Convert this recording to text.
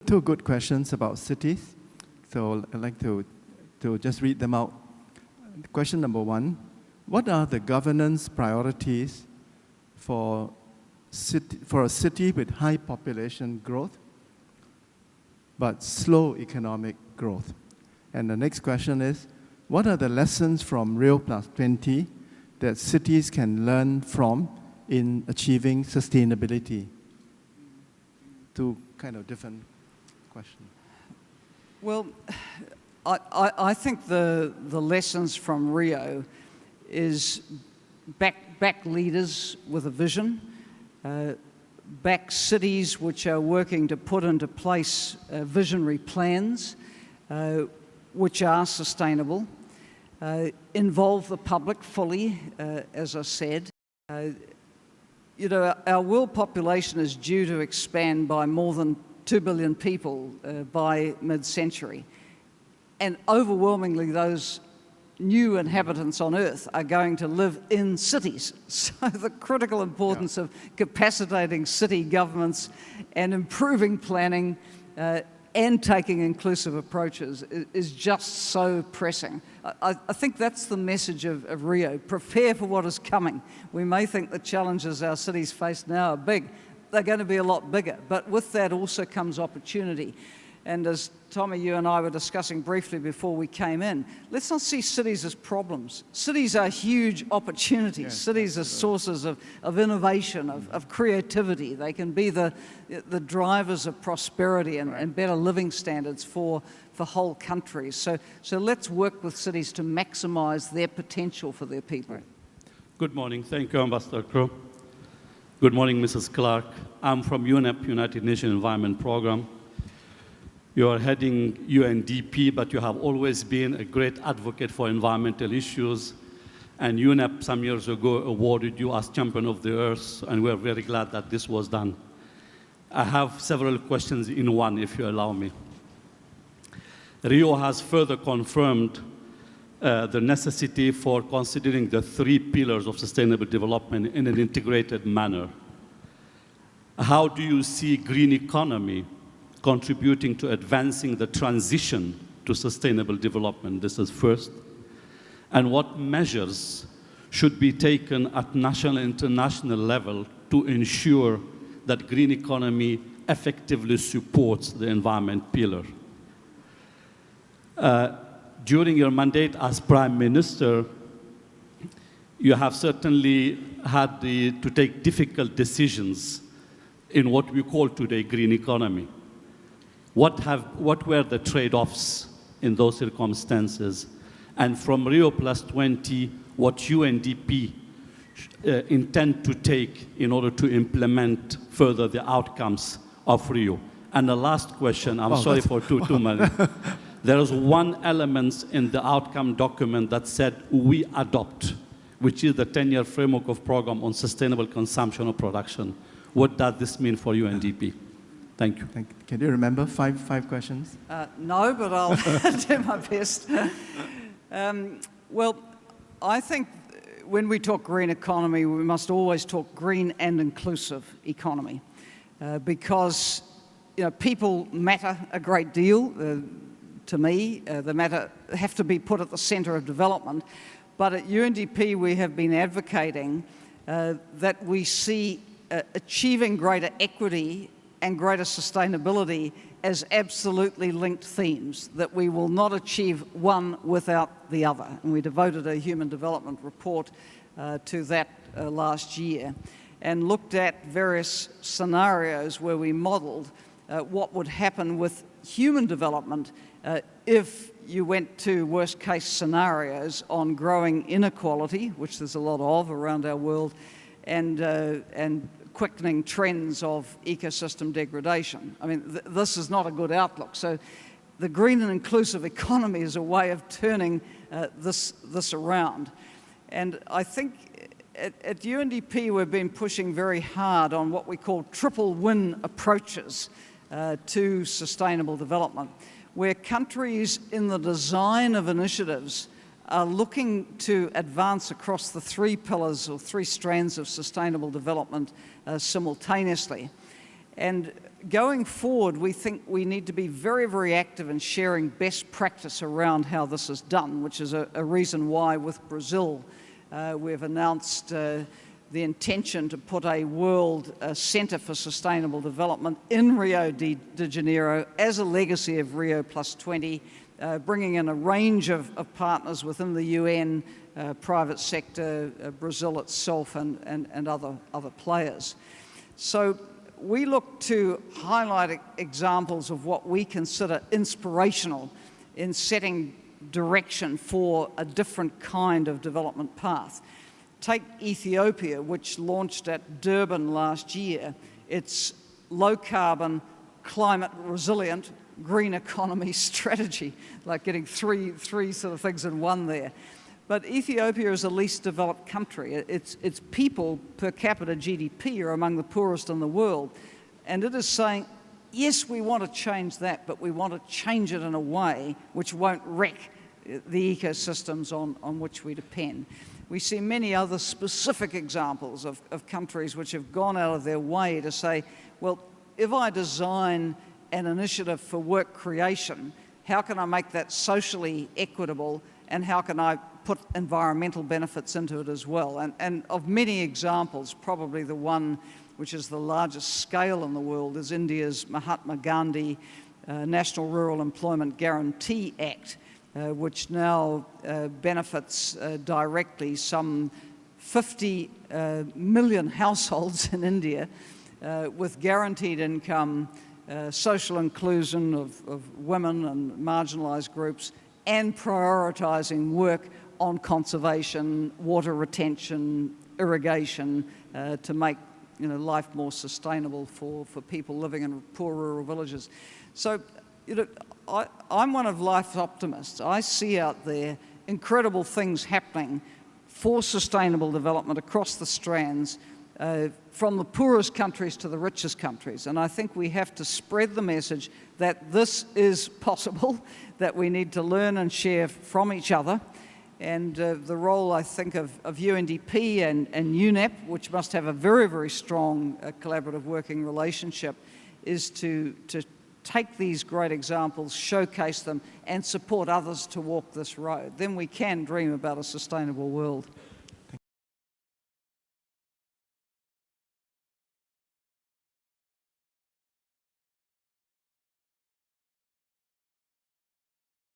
two good questions about cities. So I'd like to just read them out. Question number one, what are the governance priorities for a city with high population growth, but slow economic growth? And the next question is, what are the lessons from Rio Plus 20 that cities can learn from in achieving sustainability? Two kind of different questions. Well, I think the lessons from Rio is back leaders with a vision, back cities which are working to put into place visionary plans which are sustainable, involve the public fully, as I said. You know, our world population is due to expand by more than 2 billion people by mid-century. And overwhelmingly, those new inhabitants on Earth are going to live in cities. So the critical importance of capacitating city governments and improving planning and taking inclusive approaches is just so pressing. I think that's the message of Rio. Prepare for what is coming. We may think the challenges our cities face now are big. They're going to be a lot bigger. But with that also comes opportunity. And as Tommy, you and I were discussing briefly before we came in, let's not see cities as problems. Cities are huge opportunities. Yeah, cities are sources of innovation, of creativity. They can be the drivers of prosperity and better living standards for whole countries. So let's work with cities to maximize their potential for their people. Good morning. Thank you, Ambassador Koh. Good morning, Mrs. Clark. I'm from UNEP, United Nations Environment Programme. You are heading UNDP, but you have always been a great advocate for environmental issues. And UNEP some years ago awarded you as Champion of the Earth, and we're very glad that this was done. I have several questions in one, if you allow me. Rio has further confirmed the necessity for considering the 3 pillars of sustainable development in an integrated manner. How do you see green economy contributing to advancing the transition to sustainable development? This is first. And what measures should be taken at national and international level to ensure that green economy effectively supports the environment pillar? During your mandate as Prime Minister, you have certainly had to take difficult decisions in what we call today green economy. What were the trade-offs in those circumstances? And from Rio Plus 20, what UNDP intend to take in order to implement further the outcomes of Rio? And the last question, I'm sorry for too many. There is one element in the outcome document that said we adopt, which is the 10-year framework of program on sustainable consumption or production. What does this mean for UNDP? Thank you. Can you remember five questions? No, but I'll do my best. Well, I think when we talk green economy, we must always talk green and inclusive economy, because people matter a great deal to me. They have to be put at the centre of development. But at UNDP, we have been advocating that we see achieving greater equity and greater sustainability as absolutely linked themes, that we will not achieve one without the other. And we devoted a human development report to that last year and looked at various scenarios where we modelled what would happen with human development if you went to worst case scenarios on growing inequality, which there's a lot of around our world, and quickening trends of ecosystem degradation. I mean, this is not a good outlook. So the green and inclusive economy is a way of turning this around. And I think at UNDP we've been pushing very hard on what we call triple win approaches to sustainable development, where countries in the design of initiatives are looking to advance across the 3 pillars or 3 strands of sustainable development simultaneously. And going forward, we think we need to be very, very active in sharing best practice around how this is done, which is a reason why with Brazil we've announced the intention to put a world centre for sustainable development in Rio de Janeiro as a legacy of Rio +20, bringing in a range of partners within the UN, private sector, Brazil itself, and other players. So we look to highlight examples of what we consider inspirational in setting direction for a different kind of development path. Take Ethiopia, which launched at Durban last year. It's low-carbon, climate-resilient, green economy strategy, like getting three sort of things in one there. But Ethiopia is the least developed country. Its people per capita GDP are among the poorest in the world. And it is saying, yes, we want to change that, but we want to change it in a way which won't wreck the ecosystems on which we depend. We see many other specific examples of countries which have gone out of their way to say, well, if I design an initiative for work creation, how can I make that socially equitable, and how can I put environmental benefits into it as well? And of many examples, probably the one which is the largest scale in the world is India's Mahatma Gandhi National Rural Employment Guarantee Act, which now benefits directly some 50 million households in India with guaranteed income, social inclusion of women and marginalised groups, and prioritising work on conservation, water retention, irrigation, to make life more sustainable for people living in poor rural villages. So, I'm one of life's optimists. I see out there incredible things happening for sustainable development across the strands, from the poorest countries to the richest countries. And I think we have to spread the message that this is possible, that we need to learn and share from each other. And the role, I think, of UNDP and UNEP, which must have a very, very strong collaborative working relationship, is to take these great examples, showcase them, and support others to walk this road. Then we can dream about a sustainable world.